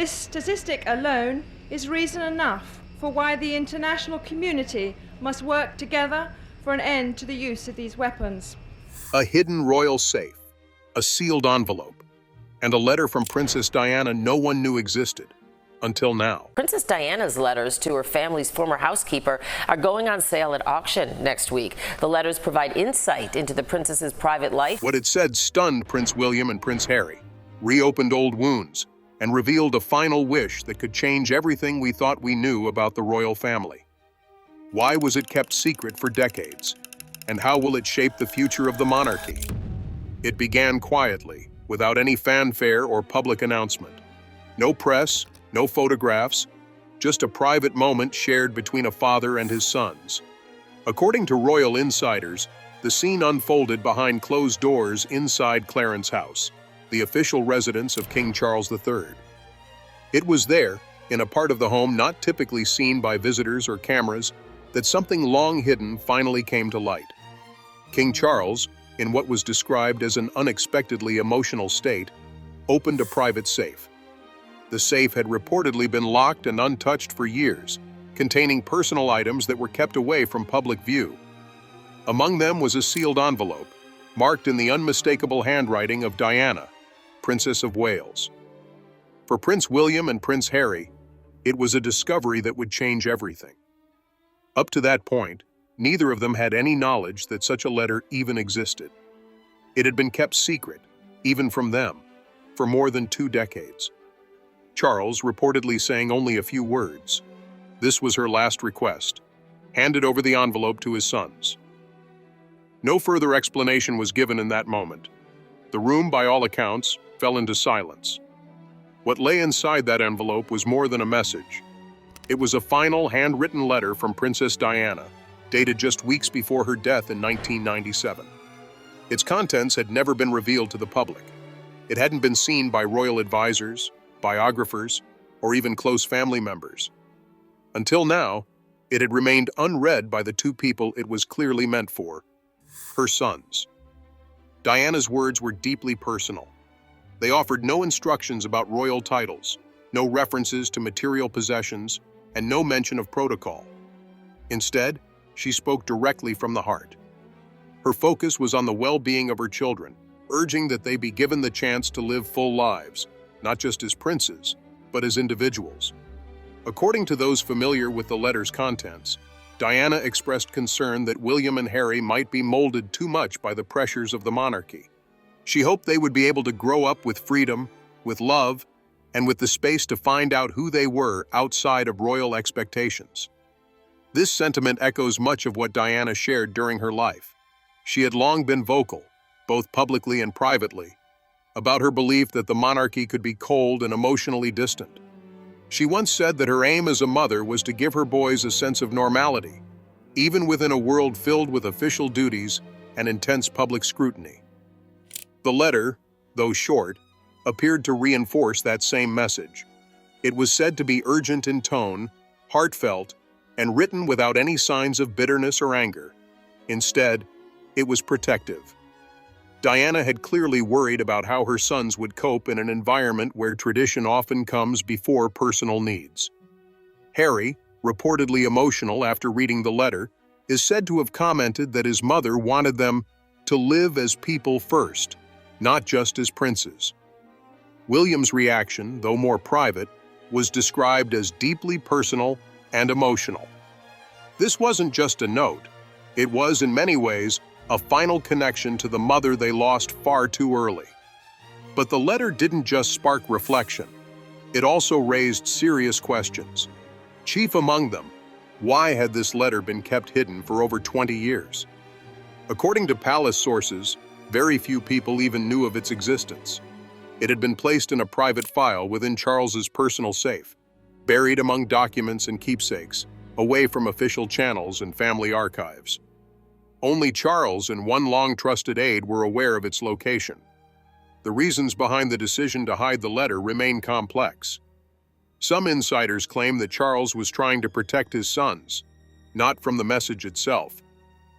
This statistic alone is reason enough for why the international community must work together for an end to the use of these weapons. A hidden royal safe, a sealed envelope, and a letter from Princess Diana no one knew existed. Until now. Princess Diana's letters to her family's former housekeeper are going on sale at auction next week. The letters provide insight into the princess's private life. What it said stunned Prince William and Prince Harry, reopened old wounds, and revealed a final wish that could change everything we thought we knew about the royal family. Why was it kept secret for decades? And how will it shape the future of the monarchy? It began quietly, without any fanfare or public announcement. No press, no photographs, just a private moment shared between a father and his sons. According to royal insiders, the scene unfolded behind closed doors inside Clarence House, the official residence of King Charles III. It was there, in a part of the home not typically seen by visitors or cameras, that something long hidden finally came to light. King Charles, in what was described as an unexpectedly emotional state, opened a private safe. The safe had reportedly been locked and untouched for years, containing personal items that were kept away from public view. Among them was a sealed envelope, marked in the unmistakable handwriting of Diana, Princess of Wales. For Prince William and Prince Harry, it was a discovery that would change everything. Up to that point, neither of them had any knowledge that such a letter even existed. It had been kept secret, even from them, for more than 2 decades. Charles reportedly saying only a few words. This was her last request, handed over the envelope to his sons. No further explanation was given in that moment. The room, by all accounts, fell into silence. What lay inside that envelope was more than a message. It was a final handwritten letter from Princess Diana, dated just weeks before her death in 1997. Its contents had never been revealed to the public. It hadn't been seen by royal advisors, biographers, or even close family members. Until now, it had remained unread by the 2 people it was clearly meant for, her sons. Diana's words were deeply personal. They offered no instructions about royal titles, no references to material possessions, and no mention of protocol. Instead, she spoke directly from the heart. Her focus was on the well-being of her children, urging that they be given the chance to live full lives, not just as princes, but as individuals. According to those familiar with the letter's contents, Diana expressed concern that William and Harry might be molded too much by the pressures of the monarchy. She hoped they would be able to grow up with freedom, with love, and with the space to find out who they were outside of royal expectations. This sentiment echoes much of what Diana shared during her life. She had long been vocal, both publicly and privately, about her belief that the monarchy could be cold and emotionally distant. She once said that her aim as a mother was to give her boys a sense of normality, even within a world filled with official duties and intense public scrutiny. The letter, though short, appeared to reinforce that same message. It was said to be urgent in tone, heartfelt, and written without any signs of bitterness or anger. Instead, it was protective. Diana had clearly worried about how her sons would cope in an environment where tradition often comes before personal needs. Harry, reportedly emotional after reading the letter, is said to have commented that his mother wanted them to live as people first, not just as princes. William's reaction, though more private, was described as deeply personal and emotional. This wasn't just a note. It was, in many ways, a final connection to the mother they lost far too early. But the letter didn't just spark reflection. It also raised serious questions. Chief among them, why had this letter been kept hidden for over 20 years? According to palace sources, very few people even knew of its existence. It had been placed in a private file within Charles's personal safe, buried among documents and keepsakes, away from official channels and family archives. Only Charles and one long-trusted aide were aware of its location. The reasons behind the decision to hide the letter remain complex. Some insiders claim that Charles was trying to protect his sons, not from the message itself,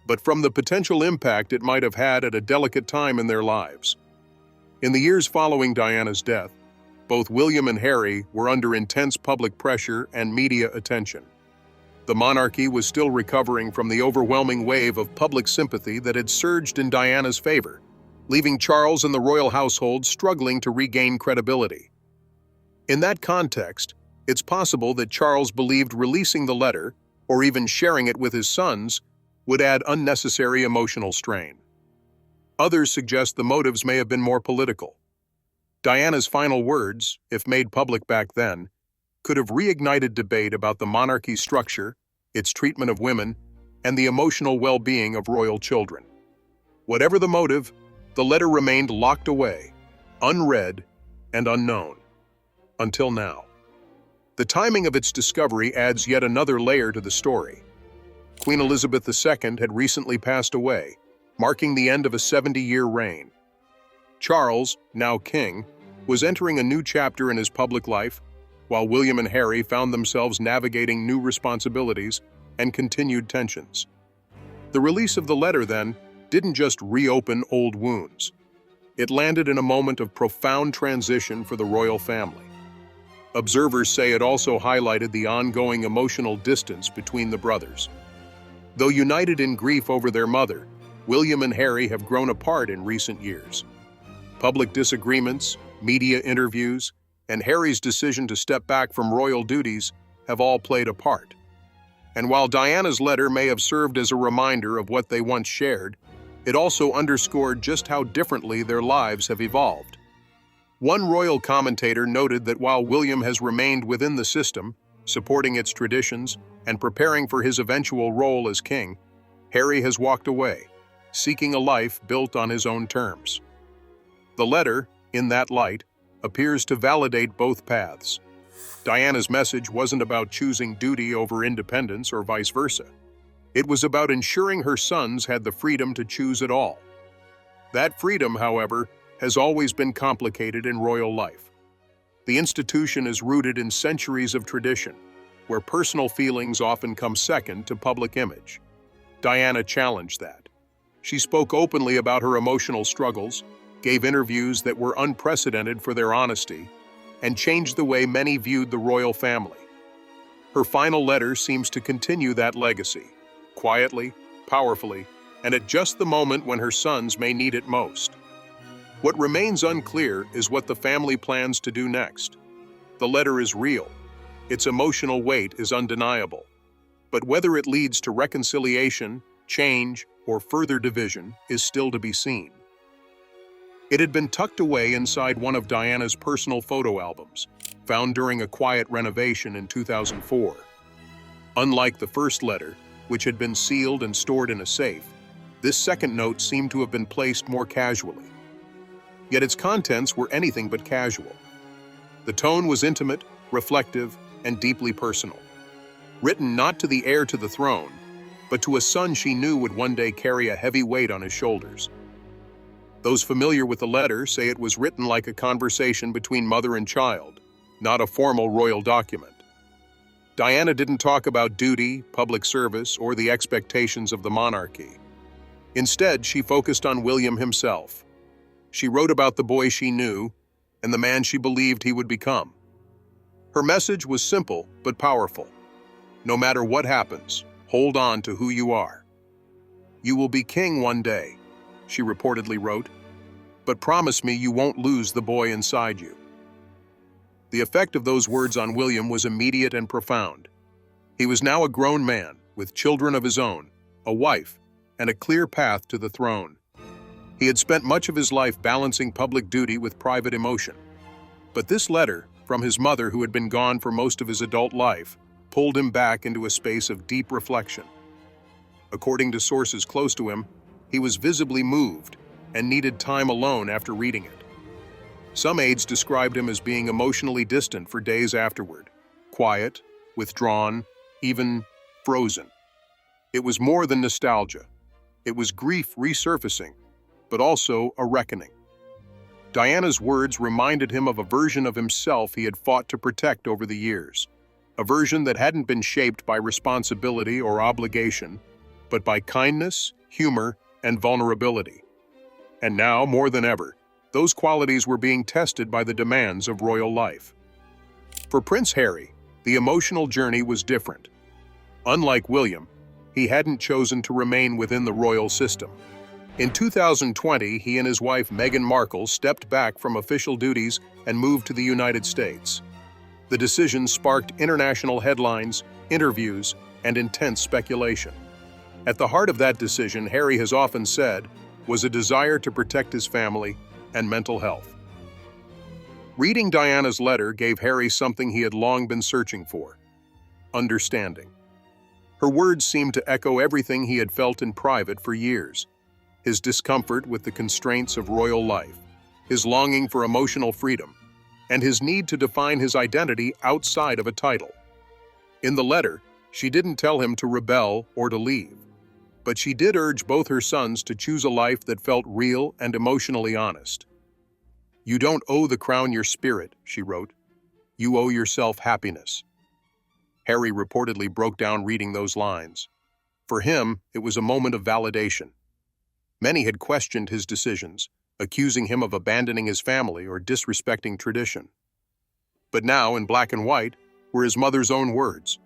but from the potential impact it might have had at a delicate time in their lives. In the years following Diana's death, both William and Harry were under intense public pressure and media attention. The monarchy was still recovering from the overwhelming wave of public sympathy that had surged in Diana's favor, leaving Charles and the royal household struggling to regain credibility. In that context, it's possible that Charles believed releasing the letter, or even sharing it with his sons, would add unnecessary emotional strain. Others suggest the motives may have been more political. Diana's final words, if made public back then, could have reignited debate about the monarchy's structure, its treatment of women, and the emotional well-being of royal children. Whatever the motive, the letter remained locked away, unread and unknown, until now. The timing of its discovery adds yet another layer to the story. Queen Elizabeth II had recently passed away, marking the end of a 70-year reign. Charles, now king, was entering a new chapter in his public life, while William and Harry found themselves navigating new responsibilities and continued tensions. The release of the letter, then, didn't just reopen old wounds. It landed in a moment of profound transition for the royal family. Observers say it also highlighted the ongoing emotional distance between the brothers. Though united in grief over their mother, William and Harry have grown apart in recent years. Public disagreements, media interviews, and Harry's decision to step back from royal duties have all played a part. And while Diana's letter may have served as a reminder of what they once shared, it also underscored just how differently their lives have evolved. One royal commentator noted that while William has remained within the system, supporting its traditions and preparing for his eventual role as king, Harry has walked away, seeking a life built on his own terms. The letter, in that light, appears to validate both paths. Diana's message wasn't about choosing duty over independence or vice versa. It was about ensuring her sons had the freedom to choose it all. That freedom, however, has always been complicated in royal life. The institution is rooted in centuries of tradition, where personal feelings often come second to public image. Diana challenged that. She spoke openly about her emotional struggles, gave interviews that were unprecedented for their honesty, and changed the way many viewed the royal family. Her final letter seems to continue that legacy, quietly, powerfully, and at just the moment when her sons may need it most. What remains unclear is what the family plans to do next. The letter is real. Its emotional weight is undeniable. But whether it leads to reconciliation, change, or further division is still to be seen. It had been tucked away inside one of Diana's personal photo albums, found during a quiet renovation in 2004. Unlike the first letter, which had been sealed and stored in a safe, this second note seemed to have been placed more casually. Yet its contents were anything but casual. The tone was intimate, reflective, and deeply personal. Written not to the heir to the throne, but to a son she knew would one day carry a heavy weight on his shoulders. Those familiar with the letter say it was written like a conversation between mother and child, not a formal royal document. Diana didn't talk about duty, public service, or the expectations of the monarchy. Instead, she focused on William himself. She wrote about the boy she knew and the man she believed he would become. Her message was simple but powerful. No matter what happens, hold on to who you are. You will be king one day, she reportedly wrote, but promise me you won't lose the boy inside you. The effect of those words on William was immediate and profound. He was now a grown man with children of his own, a wife, and a clear path to the throne. He had spent much of his life balancing public duty with private emotion. But this letter, from his mother who had been gone for most of his adult life, pulled him back into a space of deep reflection. According to sources close to him, he was visibly moved and needed time alone after reading it. Some aides described him as being emotionally distant for days afterward, quiet, withdrawn, even frozen. It was more than nostalgia. It was grief resurfacing, but also a reckoning. Diana's words reminded him of a version of himself he had fought to protect over the years, a version that hadn't been shaped by responsibility or obligation, but by kindness, humor, and vulnerability. And now, more than ever, those qualities were being tested by the demands of royal life. For Prince Harry, the emotional journey was different. Unlike William, he hadn't chosen to remain within the royal system. In 2020, he and his wife Meghan Markle stepped back from official duties and moved to the United States. The decision sparked international headlines, interviews, and intense speculation. At the heart of that decision, Harry has often said, was a desire to protect his family and mental health. Reading Diana's letter gave Harry something he had long been searching for: understanding. Her words seemed to echo everything he had felt in private for years: his discomfort with the constraints of royal life, his longing for emotional freedom, and his need to define his identity outside of a title. In the letter, she didn't tell him to rebel or to leave, but she did urge both her sons to choose a life that felt real and emotionally honest. "You don't owe the crown your spirit," she wrote. "You owe yourself happiness." Harry reportedly broke down reading those lines. For him, it was a moment of validation. Many had questioned his decisions, accusing him of abandoning his family or disrespecting tradition. But now, in black and white, were his mother's own words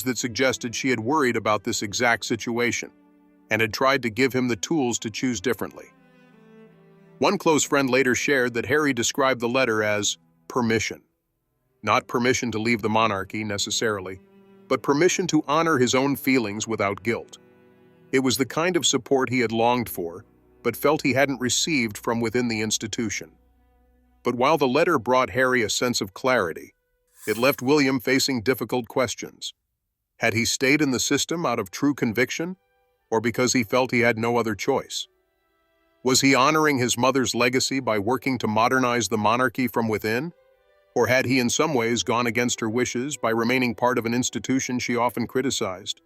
that suggested she had worried about this exact situation and had tried to give him the tools to choose differently. One close friend later shared that Harry described the letter as permission. Not permission to leave the monarchy necessarily, but permission to honor his own feelings without guilt. It was the kind of support he had longed for, but felt he hadn't received from within the institution. But while the letter brought Harry a sense of clarity, it left William facing difficult questions. Had he stayed in the system out of true conviction, or because he felt he had no other choice? Was he honoring his mother's legacy by working to modernize the monarchy from within? Or had he in some ways gone against her wishes by remaining part of an institution she often criticized?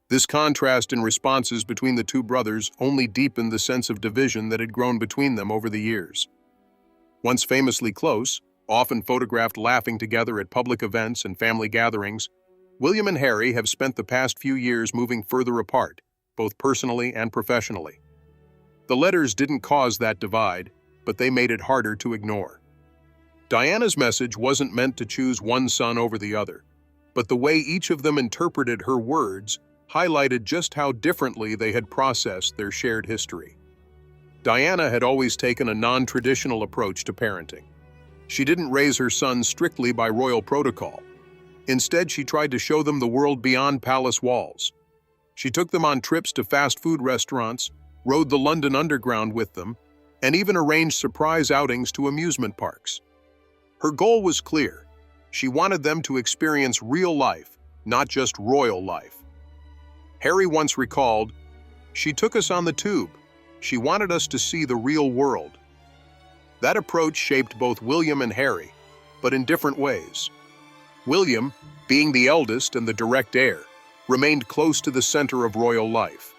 This contrast in responses between the two brothers only deepened the sense of division that had grown between them over the years. Once famously close, often photographed laughing together at public events and family gatherings, William and Harry have spent the past few years moving further apart, both personally and professionally. The letters didn't cause that divide, but they made it harder to ignore. Diana's message wasn't meant to choose one son over the other, but the way each of them interpreted her words highlighted just how differently they had processed their shared history. Diana had always taken a non-traditional approach to parenting. She didn't raise her sons strictly by royal protocol. Instead, she tried to show them the world beyond palace walls. She took them on trips to fast food restaurants, rode the London Underground with them, and even arranged surprise outings to amusement parks. Her goal was clear. She wanted them to experience real life, not just royal life. Harry once recalled, "She took us on the tube. She wanted us to see the real world." That approach shaped both William and Harry, but in different ways. William, being the eldest and the direct heir, remained close to the center of royal life.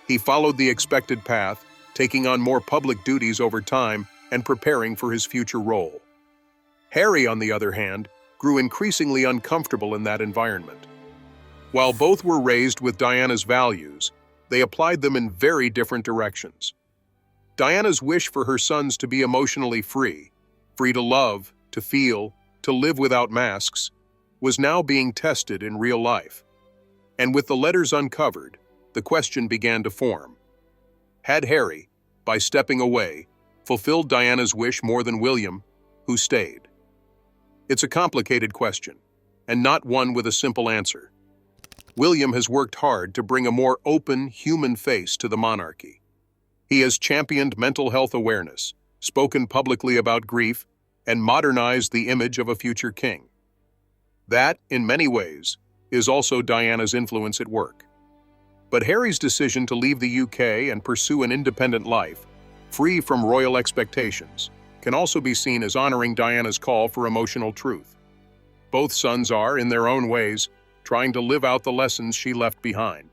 He followed the expected path, taking on more public duties over time and preparing for his future role. Harry, on the other hand, grew increasingly uncomfortable in that environment. While both were raised with Diana's values, they applied them in very different directions. Diana's wish for her sons to be emotionally free to love, to feel, to live without masks, was now being tested in real life. And with the letters uncovered, the question began to form. Had Harry, by stepping away, fulfilled Diana's wish more than William, who stayed? It's a complicated question, and not one with a simple answer. William has worked hard to bring a more open, human face to the monarchy. He has championed mental health awareness, spoken publicly about grief, and modernized the image of a future king. That, in many ways, is also Diana's influence at work. But Harry's decision to leave the UK and pursue an independent life, free from royal expectations, can also be seen as honoring Diana's call for emotional truth. Both sons are, in their own ways, trying to live out the lessons she left behind.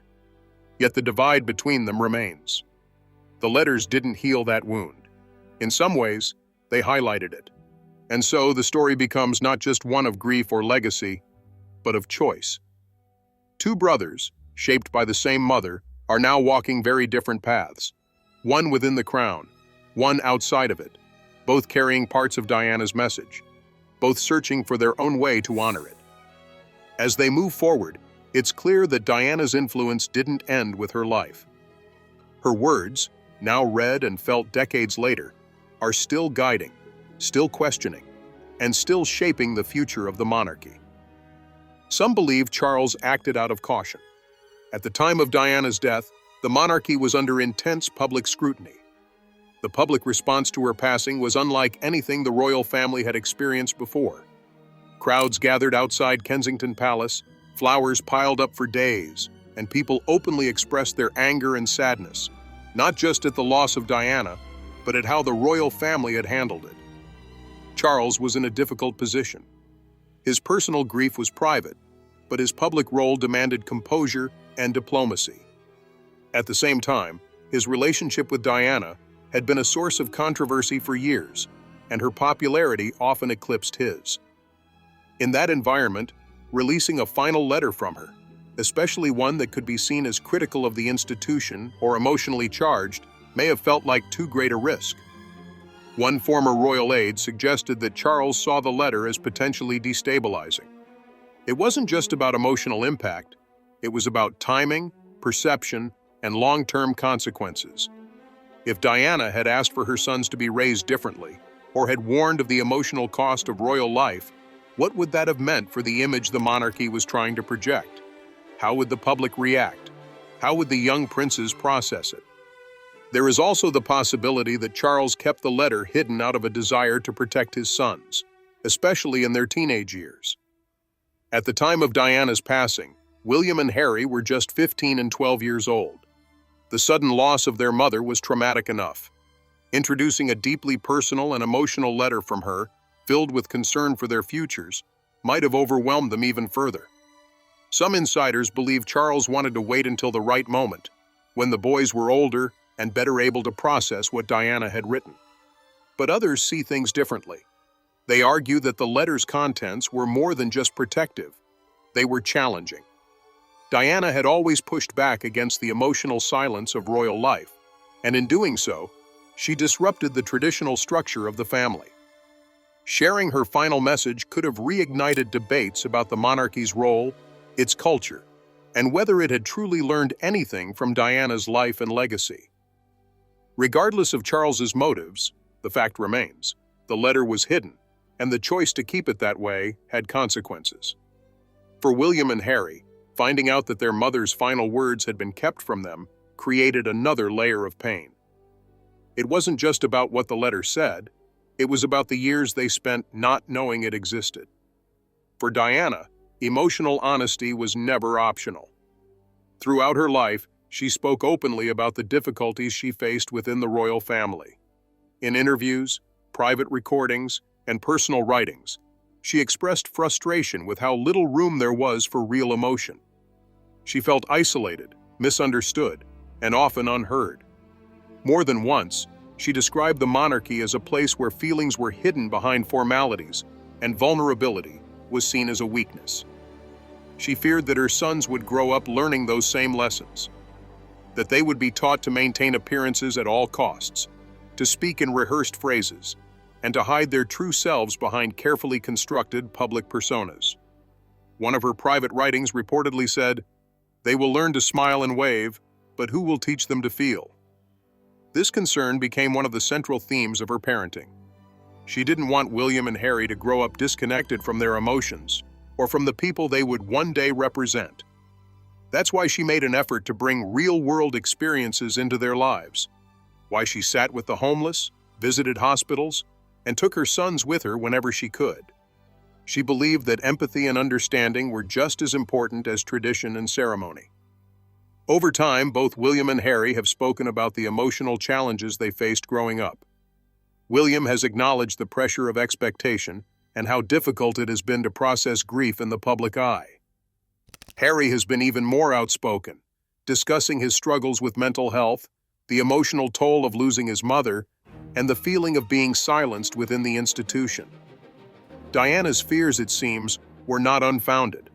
Yet the divide between them remains. The letters didn't heal that wound. In some ways, they highlighted it. And so the story becomes not just one of grief or legacy, but of choice. Two brothers, shaped by the same mother, are now walking very different paths. One within the crown, one outside of it, both carrying parts of Diana's message, both searching for their own way to honor it. As they move forward, it's clear that Diana's influence didn't end with her life. Her words, now read and felt decades later, are still guiding, still questioning, and still shaping the future of the monarchy. Some believe Charles acted out of caution. At the time of Diana's death, the monarchy was under intense public scrutiny. The public response to her passing was unlike anything the royal family had experienced before. Crowds gathered outside Kensington Palace, flowers piled up for days, and people openly expressed their anger and sadness, not just at the loss of Diana, but at how the royal family had handled it. Charles was in a difficult position. His personal grief was private, but his public role demanded composure and diplomacy. At the same time, his relationship with Diana had been a source of controversy for years, and her popularity often eclipsed his. In that environment, releasing a final letter from her, especially one that could be seen as critical of the institution or emotionally charged, may have felt like too great a risk. One former royal aide suggested that Charles saw the letter as potentially destabilizing. It wasn't just about emotional impact, it was about timing, perception, and long-term consequences. If Diana had asked for her sons to be raised differently, or had warned of the emotional cost of royal life, what would that have meant for the image the monarchy was trying to project? How would the public react? How would the young princes process it? There is also the possibility that Charles kept the letter hidden out of a desire to protect his sons, especially in their teenage years. At the time of Diana's passing, William and Harry were just 15 and 12 years old. The sudden loss of their mother was traumatic enough. Introducing a deeply personal and emotional letter from her, filled with concern for their futures, might have overwhelmed them even further. Some insiders believe Charles wanted to wait until the right moment, when the boys were older and better able to process what Diana had written. But others see things differently. They argue that the letter's contents were more than just protective. They were challenging. Diana had always pushed back against the emotional silence of royal life, and in doing so, she disrupted the traditional structure of the family. Sharing her final message could have reignited debates about the monarchy's role, its culture, and whether it had truly learned anything from Diana's life and legacy. Regardless of Charles's motives, the fact remains, the letter was hidden, and the choice to keep it that way had consequences. For William and Harry, finding out that their mother's final words had been kept from them created another layer of pain. It wasn't just about what the letter said, it was about the years they spent not knowing it existed. For Diana, emotional honesty was never optional. Throughout her life, she spoke openly about the difficulties she faced within the royal family. In interviews, private recordings, and personal writings, she expressed frustration with how little room there was for real emotion. She felt isolated, misunderstood, and often unheard. More than once, she described the monarchy as a place where feelings were hidden behind formalities, and vulnerability was seen as a weakness. She feared that her sons would grow up learning those same lessons, that they would be taught to maintain appearances at all costs, to speak in rehearsed phrases, and to hide their true selves behind carefully constructed public personas. One of her private writings reportedly said, "They will learn to smile and wave, but who will teach them to feel?" This concern became one of the central themes of her parenting. She didn't want William and Harry to grow up disconnected from their emotions or from the people they would one day represent. That's why she made an effort to bring real-world experiences into their lives, why she sat with the homeless, visited hospitals, and took her sons with her whenever she could. She believed that empathy and understanding were just as important as tradition and ceremony. Over time, both William and Harry have spoken about the emotional challenges they faced growing up. William has acknowledged the pressure of expectation and how difficult it has been to process grief in the public eye. Harry has been even more outspoken, discussing his struggles with mental health, the emotional toll of losing his mother, and the feeling of being silenced within the institution. Diana's fears, it seems, were not unfounded.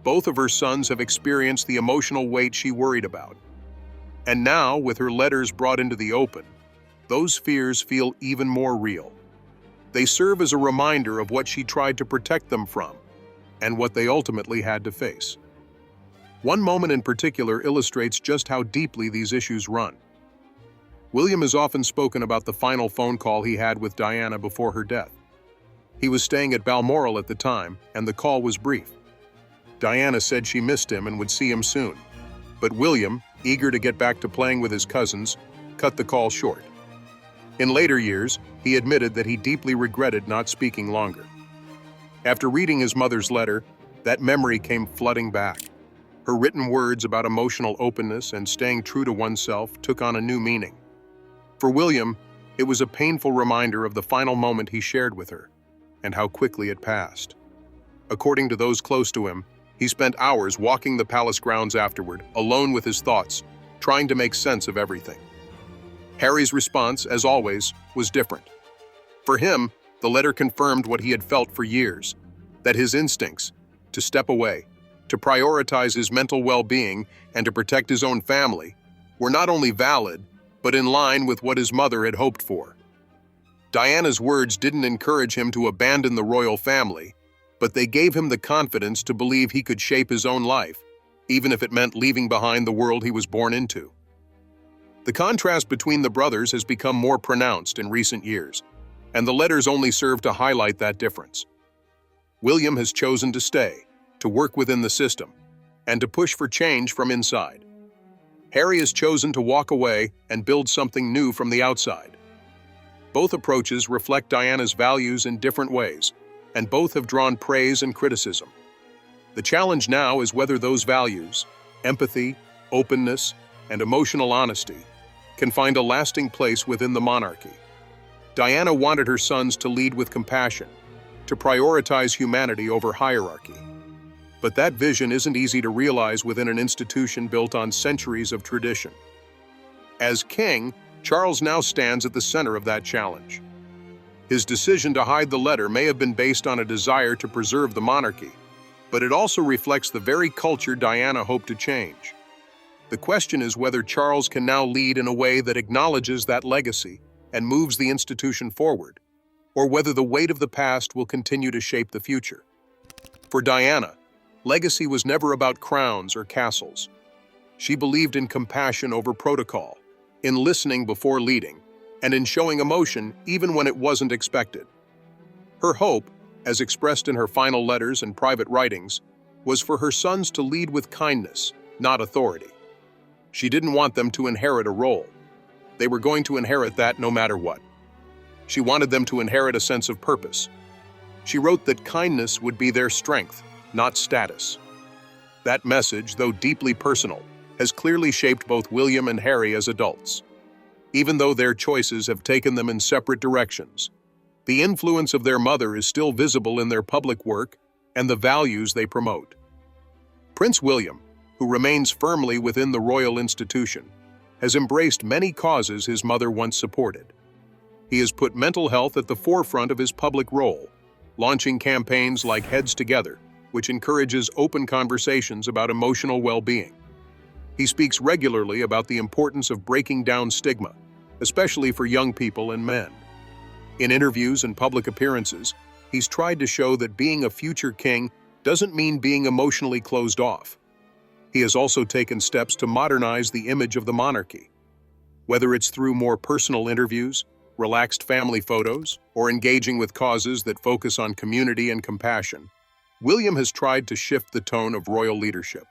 Both of her sons have experienced the emotional weight she worried about. And now, with her letters brought into the open, those fears feel even more real. They serve as a reminder of what she tried to protect them from, and what they ultimately had to face. One moment in particular illustrates just how deeply these issues run. William has often spoken about the final phone call he had with Diana before her death. He was staying at Balmoral at the time, and the call was brief. Diana said she missed him and would see him soon. But William, eager to get back to playing with his cousins, cut the call short. In later years, he admitted that he deeply regretted not speaking longer. After reading his mother's letter, that memory came flooding back. Her written words about emotional openness and staying true to oneself took on a new meaning. For William, it was a painful reminder of the final moment he shared with her, and how quickly it passed. According to those close to him, he spent hours walking the palace grounds afterward, alone with his thoughts, trying to make sense of everything. Harry's response, as always, was different. For him, the letter confirmed what he had felt for years, that his instincts, to step away, to prioritize his mental well-being, and to protect his own family, were not only valid, but in line with what his mother had hoped for. Diana's words didn't encourage him to abandon the royal family, but they gave him the confidence to believe he could shape his own life, even if it meant leaving behind the world he was born into. The contrast between the brothers has become more pronounced in recent years, and the letters only serve to highlight that difference. William has chosen to stay, to work within the system, and to push for change from inside. Harry has chosen to walk away and build something new from the outside. Both approaches reflect Diana's values in different ways, and both have drawn praise and criticism. The challenge now is whether those values, empathy, openness, and emotional honesty, can find a lasting place within the monarchy. Diana wanted her sons to lead with compassion, to prioritize humanity over hierarchy. But that vision isn't easy to realize within an institution built on centuries of tradition. As king, Charles now stands at the center of that challenge. His decision to hide the letter may have been based on a desire to preserve the monarchy, but it also reflects the very culture Diana hoped to change. The question is whether Charles can now lead in a way that acknowledges that legacy and moves the institution forward, or whether the weight of the past will continue to shape the future. For Diana, legacy was never about crowns or castles. She believed in compassion over protocol, in listening before leading, and in showing emotion even when it wasn't expected. Her hope, as expressed in her final letters and private writings, was for her sons to lead with kindness, not authority. She didn't want them to inherit a role. They were going to inherit that no matter what. She wanted them to inherit a sense of purpose. She wrote that kindness would be their strength, not status. That message, though deeply personal, has clearly shaped both William and Harry as adults. Even though their choices have taken them in separate directions, the influence of their mother is still visible in their public work and the values they promote. Prince William, who remains firmly within the royal institution, has embraced many causes his mother once supported. He has put mental health at the forefront of his public role, launching campaigns like Heads Together, which encourages open conversations about emotional well-being. He speaks regularly about the importance of breaking down stigma, especially for young people and men. In interviews and public appearances, he's tried to show that being a future king doesn't mean being emotionally closed off. He has also taken steps to modernize the image of the monarchy. Whether it's through more personal interviews, relaxed family photos, or engaging with causes that focus on community and compassion, William has tried to shift the tone of royal leadership.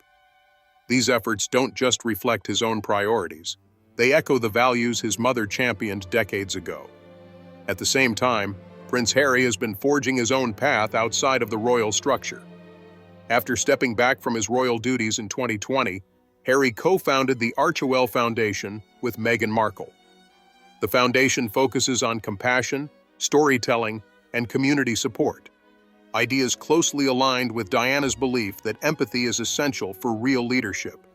These efforts don't just reflect his own priorities, they echo the values his mother championed decades ago. At the same time, Prince Harry has been forging his own path outside of the royal structure. After stepping back from his royal duties in 2020, Harry co-founded the Archewell Foundation with Meghan Markle. The foundation focuses on compassion, storytelling, and community support, ideas closely aligned with Diana's belief that empathy is essential for real leadership.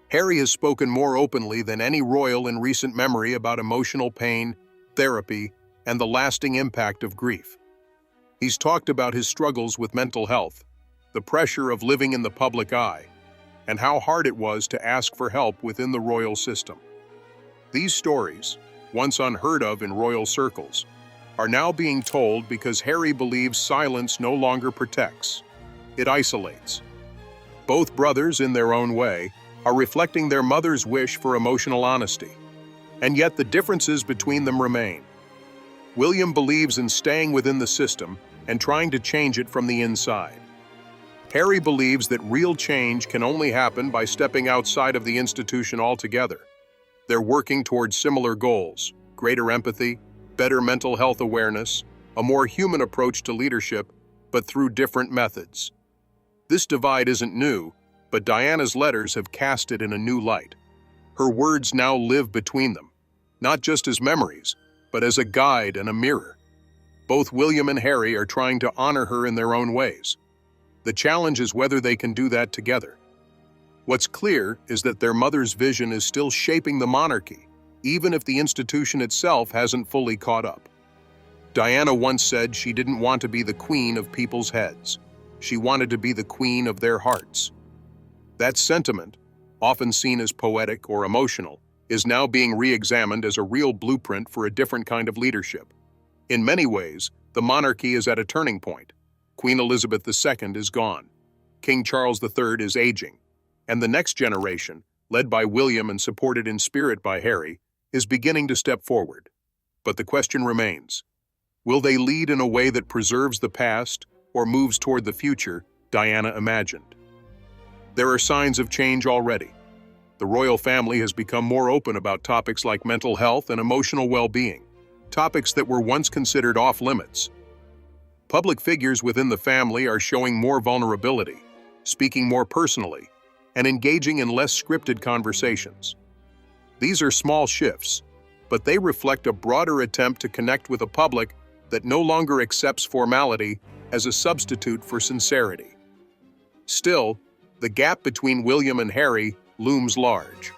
Harry has spoken more openly than any royal in recent memory about emotional pain, therapy, and the lasting impact of grief. He's talked about his struggles with mental health, the pressure of living in the public eye, and how hard it was to ask for help within the royal system. These stories, once unheard of in royal circles, are now being told because Harry believes silence no longer protects. It isolates. Both brothers, in their own way, are reflecting their mother's wish for emotional honesty, and yet the differences between them remain. William believes in staying within the system and trying to change it from the inside. Harry believes that real change can only happen by stepping outside of the institution altogether. They're working towards similar goals: greater empathy, better mental health awareness, a more human approach to leadership, but through different methods. This divide isn't new, but Diana's letters have cast it in a new light. Her words now live between them, not just as memories, but as a guide and a mirror. Both William and Harry are trying to honor her in their own ways. The challenge is whether they can do that together. What's clear is that their mother's vision is still shaping the monarchy, even if the institution itself hasn't fully caught up. Diana once said she didn't want to be the queen of people's heads. She wanted to be the queen of their hearts. That sentiment, often seen as poetic or emotional, is now being re-examined as a real blueprint for a different kind of leadership. In many ways, the monarchy is at a turning point. Queen Elizabeth II is gone. King Charles III is aging. And the next generation, led by William and supported in spirit by Harry, is beginning to step forward. But the question remains: will they lead in a way that preserves the past or moves toward the future Diana imagined? There are signs of change already. The royal family has become more open about topics like mental health and emotional well-being, topics that were once considered off-limits. Public figures within the family are showing more vulnerability, speaking more personally, and engaging in less scripted conversations. These are small shifts, but they reflect a broader attempt to connect with a public that no longer accepts formality as a substitute for sincerity. Still, the gap between William and Harry looms large.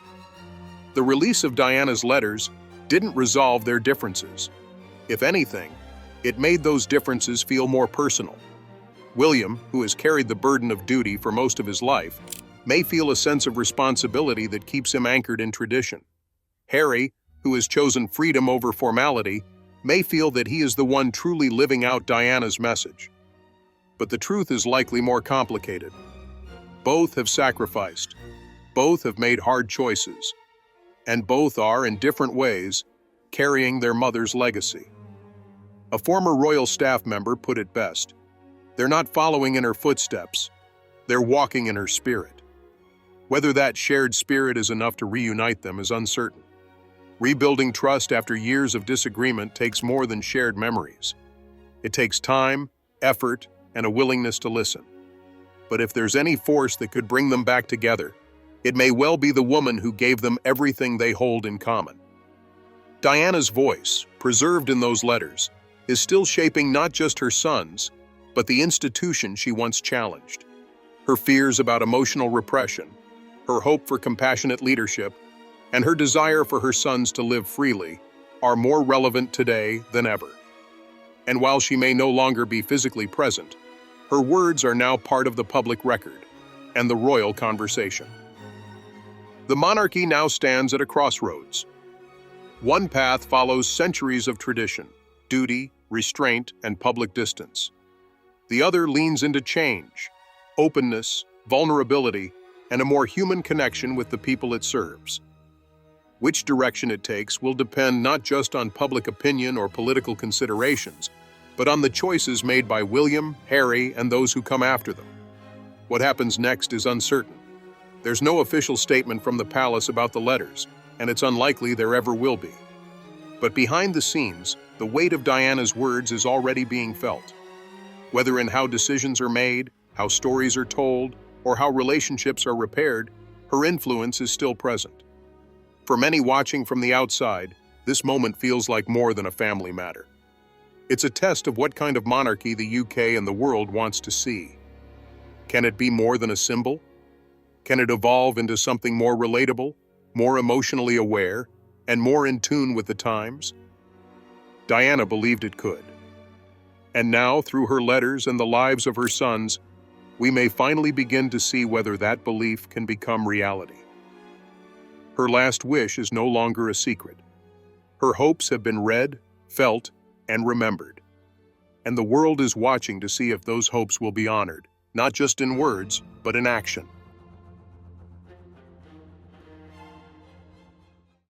The release of Diana's letters didn't resolve their differences. If anything, it made those differences feel more personal. William, who has carried the burden of duty for most of his life, may feel a sense of responsibility that keeps him anchored in tradition. Harry, who has chosen freedom over formality, may feel that he is the one truly living out Diana's message. But the truth is likely more complicated. Both have sacrificed, both have made hard choices, and both are, in different ways, carrying their mother's legacy. A former royal staff member put it best: they're not following in her footsteps, they're walking in her spirit. Whether that shared spirit is enough to reunite them is uncertain. Rebuilding trust after years of disagreement takes more than shared memories. It takes time, effort, and a willingness to listen. But if there's any force that could bring them back together, it may well be the woman who gave them everything they hold in common. Diana's voice, preserved in those letters, is still shaping not just her sons, but the institution she once challenged. Her fears about emotional repression, her hope for compassionate leadership, and her desire for her sons to live freely are more relevant today than ever. And while she may no longer be physically present, her words are now part of the public record and the royal conversation. The monarchy now stands at a crossroads. One path follows centuries of tradition, duty, restraint, and public distance. The other leans into change, openness, vulnerability, and a more human connection with the people it serves. Which direction it takes will depend not just on public opinion or political considerations, but on the choices made by William, Harry, and those who come after them. What happens next is uncertain. There's no official statement from the palace about the letters, and it's unlikely there ever will be. But behind the scenes, the weight of Diana's words is already being felt. Whether in how decisions are made, how stories are told, or how relationships are repaired, her influence is still present. For many watching from the outside, this moment feels like more than a family matter. It's a test of what kind of monarchy the UK and the world wants to see. Can it be more than a symbol? Can it evolve into something more relatable, more emotionally aware, and more in tune with the times? Diana believed it could. And now, through her letters and the lives of her sons, we may finally begin to see whether that belief can become reality. Her last wish is no longer a secret. Her hopes have been read, felt, and remembered. And the world is watching to see if those hopes will be honored, not just in words, but in action.